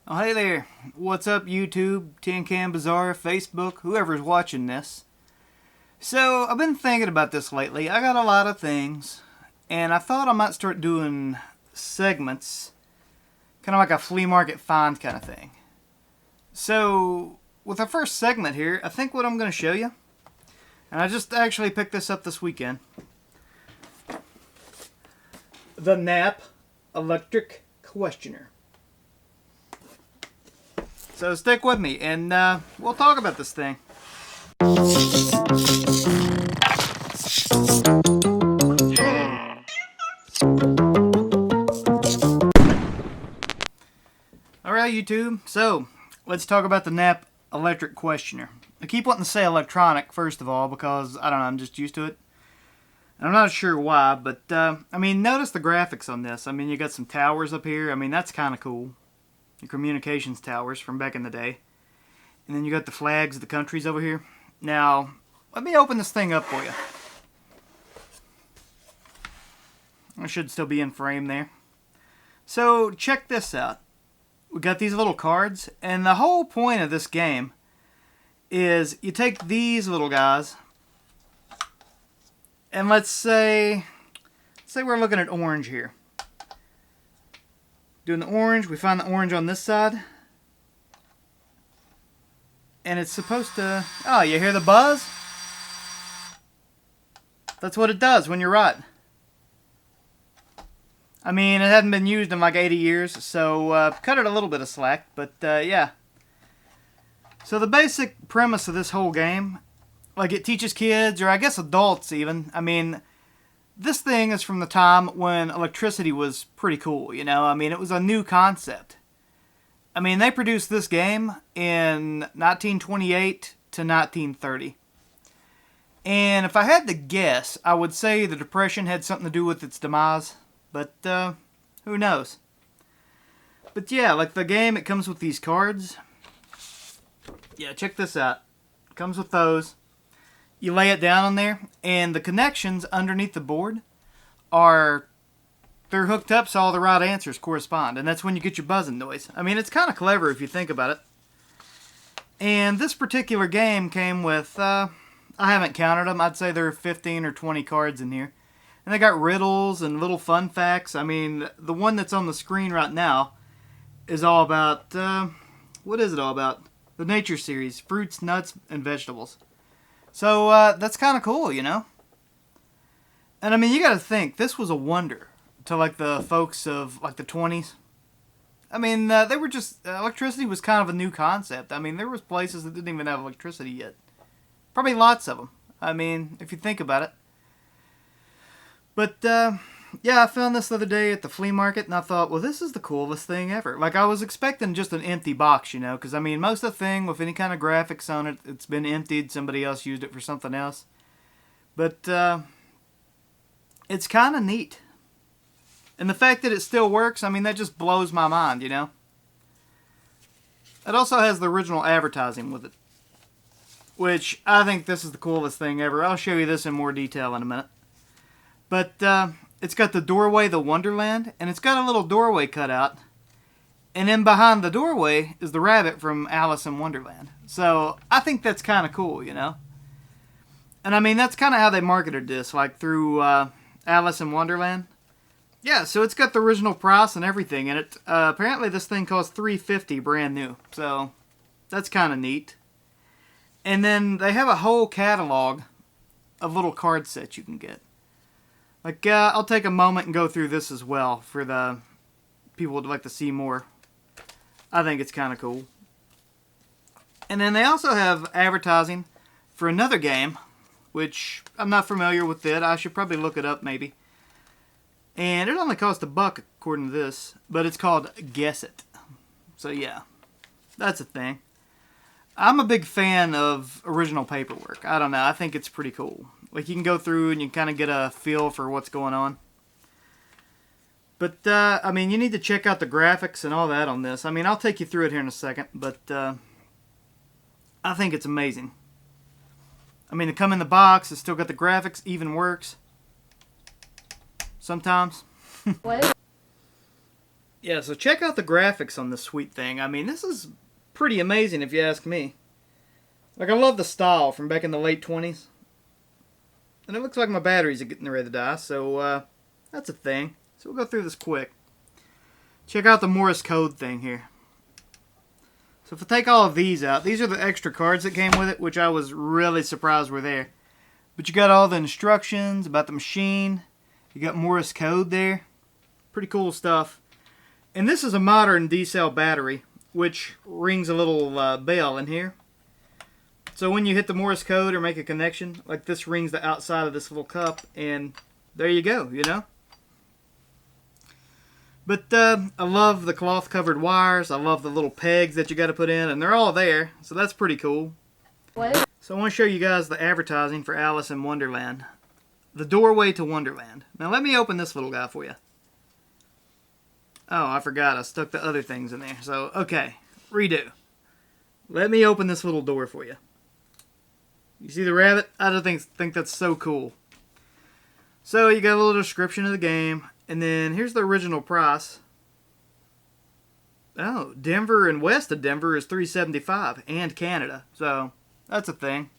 Oh, hey there. What's up, YouTube, Tin Can Bazaar, Facebook, whoever's watching this? So, I've been thinking about this lately. I got a lot of things, and I thought I might start doing segments, kind of like a flea market find kind of thing. So, with our first segment here, I think what I'm going to show you, and I just actually picked this up this weekend, the Knapp Electric Questioner. So stick with me, and we'll talk about this thing. Alright, YouTube, so let's talk about the Knapp Electric Questioner. I keep wanting to say electronic, first of all, because, I don't know, I'm just used to it. I'm not sure why, but, I mean, notice the graphics on this. I mean, you got some towers up here. I mean, that's kind of cool. Your communications towers from back in the day. And then you got the flags of the countries over here. Now, let me open this thing up for you. I should still be in frame there. So, check this out. We got these little cards, and the whole point of this game is you take these little guys, and let's say we're looking at orange here. Doing the orange, we find the orange on this side. And it's supposed to... Oh, you hear the buzz? That's what it does when you're right. I mean, it hadn't been used in like 80 years, so cut it a little bit of slack, but yeah. So the basic premise of this whole game, like it teaches kids, or I guess adults even, I mean... This thing is from the time when electricity was pretty cool, you know? I mean, it was a new concept. I mean, they produced this game in 1928 to 1930. And if I had to guess, I would say the Depression had something to do with its demise. But, who knows? But yeah, like the game, it comes with these cards. Yeah, check this out. It comes with those. You lay it down on there, and the connections underneath the board they're hooked up so all the right answers correspond, and that's when you get your buzzing noise. I mean, it's kind of clever if you think about it. And this particular game came with, I haven't counted them, I'd say there are 15 or 20 cards in here. And they got riddles and little fun facts. I mean, the one that's on the screen right now is all about, what is it all about? The Nature series, fruits, nuts, and vegetables. So, that's kind of cool, you know? And, I mean, you gotta think, this was a wonder to, like, the folks of, like, the 20s. I mean, they were just... electricity was kind of a new concept. I mean, there was places that didn't even have electricity yet. Probably lots of them. I mean, if you think about it. But, yeah, I found this the other day at the flea market, and I thought, well, this is the coolest thing ever. Like, I was expecting just an empty box, you know, because, I mean, most of the thing with any kind of graphics on it, it's been emptied, somebody else used it for something else. But, it's kind of neat. And the fact that it still works, I mean, that just blows my mind, you know. It also has the original advertising with it, which I think this is the coolest thing ever. I'll show you this in more detail in a minute. But, it's got the doorway, the Wonderland, and it's got a little doorway cut out. And then behind the doorway is the rabbit from Alice in Wonderland. So, I think that's kind of cool, you know? And I mean, that's kind of how they marketed this, like through Alice in Wonderland. Yeah, so it's got the original price and everything, and it apparently this thing costs $350 brand new. So, that's kind of neat. And then they have a whole catalog of little card sets you can get. Like, I'll take a moment and go through this as well for the people who'd like to see more. I think it's kind of cool. And then they also have advertising for another game, which I'm not familiar with it. I should probably look it up maybe. And it only costs $1 according to this, but it's called Guess It. So yeah, that's a thing. I'm a big fan of original paperwork. I don't know, I think it's pretty cool. Like, you can go through and you kind of get a feel for what's going on. But, I mean, you need to check out the graphics and all that on this. I mean, I'll take you through it here in a second, but I think it's amazing. I mean, it come in the box, it's still got the graphics, even works. Sometimes. What? Yeah, so check out the graphics on this sweet thing. I mean, this is pretty amazing if you ask me. Like, I love the style from back in the late 20s. And it looks like my batteries are getting ready to die, so that's a thing. So we'll go through this quick. Check out the Morse code thing here. So if I take all of these out, these are the extra cards that came with it, which I was really surprised were there. But you got all the instructions about the machine. You got Morse code there. Pretty cool stuff. And this is a modern D-cell battery, which rings a little bell in here. So when you hit the Morse code or make a connection, like this rings the outside of this little cup, and there you go, you know? But I love the cloth-covered wires. I love the little pegs that you got to put in, and they're all there, so that's pretty cool. What? So I want to show you guys the advertising for Alice in Wonderland. The doorway to Wonderland. Now let me open this little guy for you. Oh, I forgot. I stuck the other things in there. So, okay. Redo. Let me open this little door for you. You see the rabbit? I just think that's so cool. So you got a little description of the game. And then here's the original price. Oh, Denver and west of Denver is $3.75, and Canada. So that's a thing.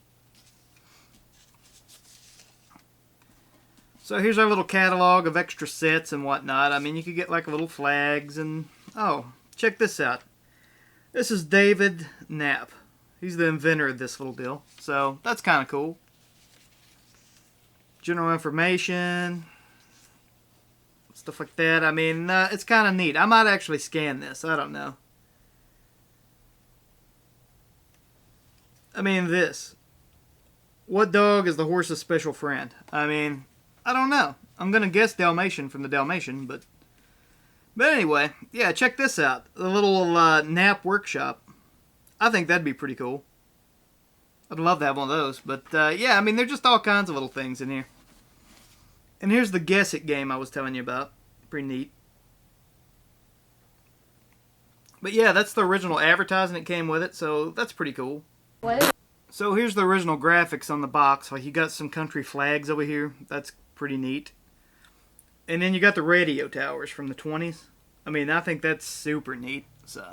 So here's our little catalog of extra sets and whatnot. I mean, you could get like little flags and... Oh, check this out. This is David Knapp. He's the inventor of this little deal. So that's kind of cool. General information. Stuff like that. I mean, it's kind of neat. I might actually scan this. I don't know. I mean, this. What dog is the horse's special friend? I mean, I don't know. I'm going to guess Dalmatian from the Dalmatian, but anyway, yeah, check this out. The little Knapp workshop. I think that'd be pretty cool. I'd love to have one of those, but yeah, I mean, there's just all kinds of little things in here. And here's the Guess It game I was telling you about. Pretty neat. But yeah, that's the original advertising that came with it, so that's pretty cool. What? So here's the original graphics on the box. Like, you got some country flags over here. That's pretty neat. And then you got the radio towers from the 20s. I mean, I think that's super neat. So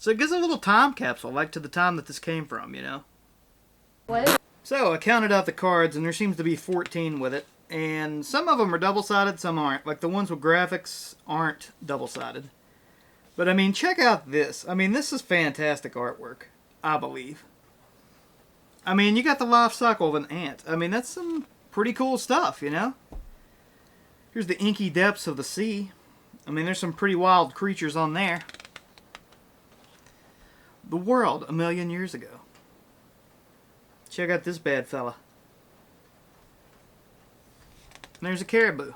it gives a little time capsule, like to the time that this came from, you know. What? So I counted out the cards, and there seems to be 14 with it. And some of them are double-sided, some aren't. Like the ones with graphics aren't double-sided. But I mean, check out this. I mean, this is fantastic artwork, I believe. I mean, you got the life cycle of an ant. I mean, that's some pretty cool stuff, you know. Here's the inky depths of the sea. I mean, there's some pretty wild creatures on there. The world a million years ago. Check out this bad fella. And there's a caribou.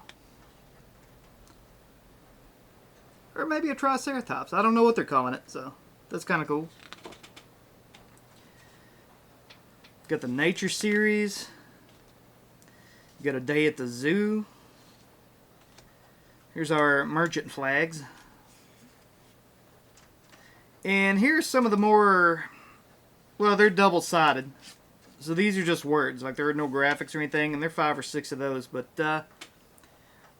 Or maybe a triceratops. I don't know what they're calling it, so that's kind of cool. Got the nature series. You got a day at the zoo. Here's our merchant flags. And here's some of the more, well, they're double-sided. So these are just words, like there are no graphics or anything, and there are 5 or 6 of those. But I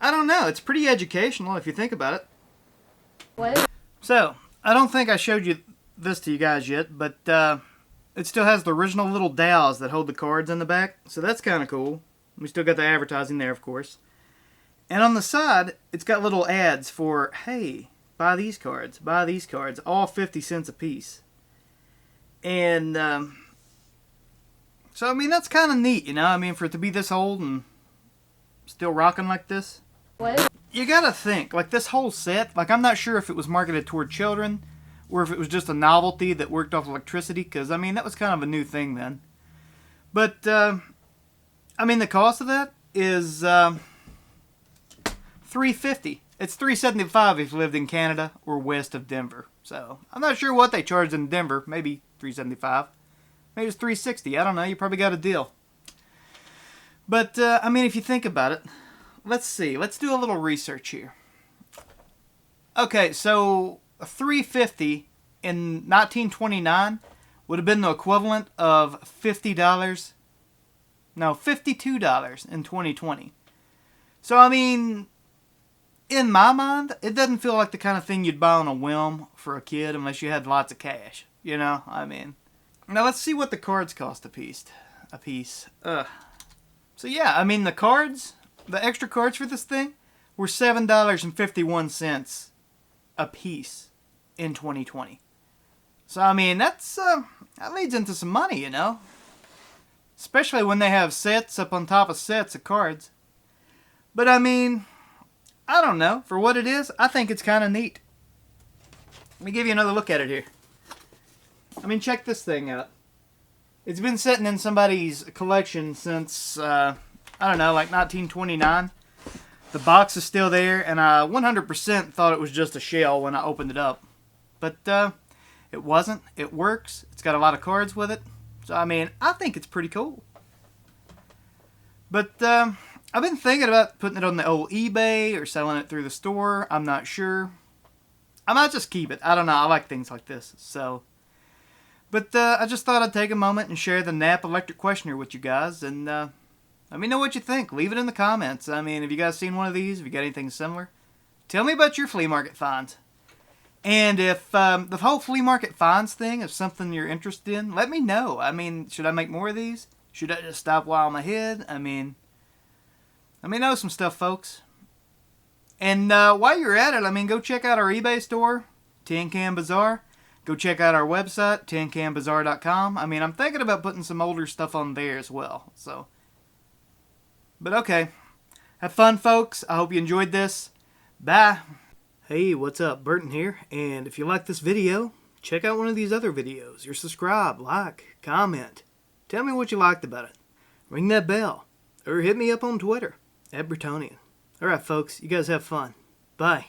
don't know, it's pretty educational if you think about it. What? So, I don't think I showed you this to you guys yet, but it still has the original little dowels that hold the cards in the back. So that's kind of cool. We still got the advertising there, of course. And on the side, it's got little ads for, hey, buy these cards, all 50 cents a piece. And so, I mean, that's kind of neat, you know? I mean, for it to be this old and still rocking like this. What? You gotta think, like this whole set, like I'm not sure if it was marketed toward children or if it was just a novelty that worked off electricity, because, I mean, that was kind of a new thing then. But, I mean, the cost of that is $3.50. It's $3.75 if you lived in Canada or west of Denver. So, I'm not sure what they charged in Denver. Maybe $3.75. Maybe it's $3.60. I don't know. You probably got a deal. But, I mean, if you think about it, let's see. Let's do a little research here. Okay, so $3.50 in 1929 would have been the equivalent of $52 in 2020. So, I mean, in my mind, it doesn't feel like the kind of thing you'd buy on a whim for a kid unless you had lots of cash. You know, I mean. Now let's see what the cards cost a piece. So yeah, I mean the cards, the extra cards for this thing were $7.51 a piece in 2020. So I mean that leads into some money, you know. Especially when they have sets up on top of sets of cards. But I mean, I don't know. For what it is, I think it's kind of neat. Let me give you another look at it here. I mean, check this thing out. It's been sitting in somebody's collection since, I don't know, like 1929. The box is still there, and I 100% thought it was just a shell when I opened it up. But it wasn't. It works. It's got a lot of cards with it. So, I mean, I think it's pretty cool. But I've been thinking about putting it on the old eBay or selling it through the store. I'm not sure. I might just keep it. I don't know. I like things like this. So, but I just thought I'd take a moment and share the Knapp Electric Questioner with you guys. And let me know what you think. Leave it in the comments. I mean, have you guys seen one of these? Have you got anything similar? Tell me about your flea market finds. And if the whole flea market finds thing is something you're interested in, let me know. I mean, should I make more of these? Should I just stop while I'm ahead? I mean, let me know some stuff, folks. And while you're at it, I mean, go check out our eBay store, Tin Can Bazaar. Go check out our website, tincanbazaar.com. I mean, I'm thinking about putting some older stuff on there as well. So, but okay. Have fun, folks. I hope you enjoyed this. Bye. Hey, what's up? Burton here. And if you like this video, check out one of these other videos. Or subscribe, like, comment. Tell me what you liked about it. Ring that bell. Or hit me up on Twitter, @Burtonian. Alright, folks. You guys have fun. Bye.